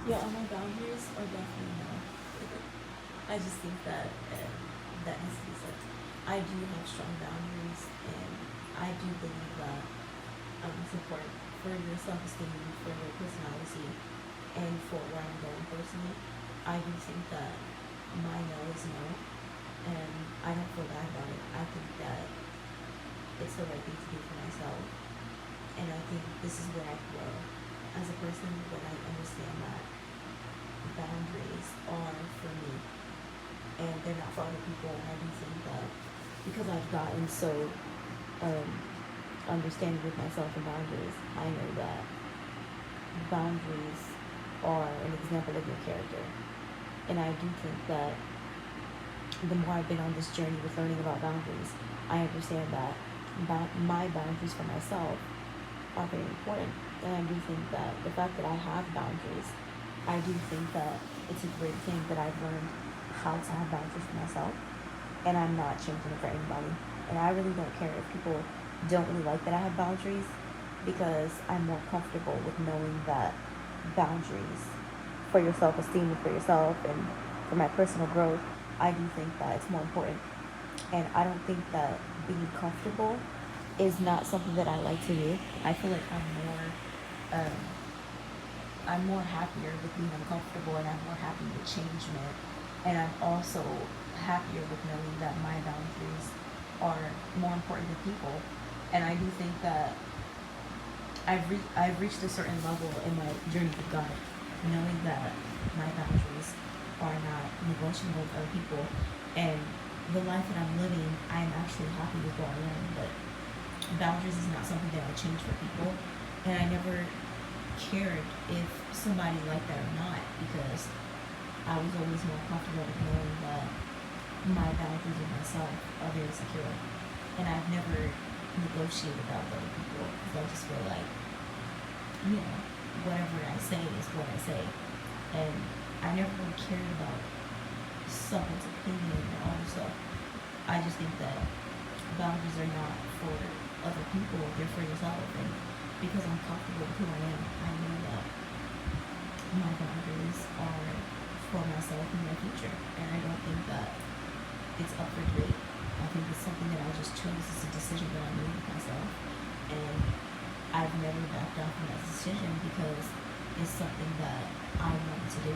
Yeah, my boundaries are definitely no. I just think that that has to be said. I do have strong boundaries, and I do believe that support for your self-esteem, for your personality, and for where I'm going personally. I do think that my no is no, and I don't feel bad about it. I think that it's the right thing to do for myself, and I think this is where I grow as a person when I understand that boundaries are for me and they're not for other people. And I do think that because I've gotten so um, understanding with myself and boundaries, I know that boundaries are an example of your character. And I do think that the more I've been on this journey with learning about boundaries, I understand that my boundaries for myself are very important. And I do think that the fact that I have boundaries, I do think that it's a great thing that I've learned how to have boundaries for myself. And I'm not changing it for anybody. And I really don't care if people don't really like that I have boundaries because I'm more comfortable with knowing that boundaries for your self esteem and for yourself and for my personal growth, I do think that it's more important. And I don't think that being comfortable is not something that I like to do. I feel like um, I'm more happier with being uncomfortable, and I'm more happy with changement. And I'm also happier with knowing that my boundaries are more important to people. And I do think that I've reached a certain level in my journey with God, knowing that my boundaries are not negotiable with other people, and the life that I'm living, I'm actually happy with where I am. But boundaries is not something that I change for people, and I never cared if somebody liked that or not because I was always more comfortable with knowing that my boundaries with myself are very secure, and I've never negotiated that with other people because I just feel like whatever I say is what I say. And I never really cared about someone's opinion and all this stuff. I just think that boundaries are not for other people, they're for yourself. And because I'm comfortable with who I am, I know that my boundaries are for myself and my future. And I don't think that it's up for debate. I think it's something that I just chose. It's a decision that I made with myself. And I've never backed down from that decision because it's something that I wanted to do.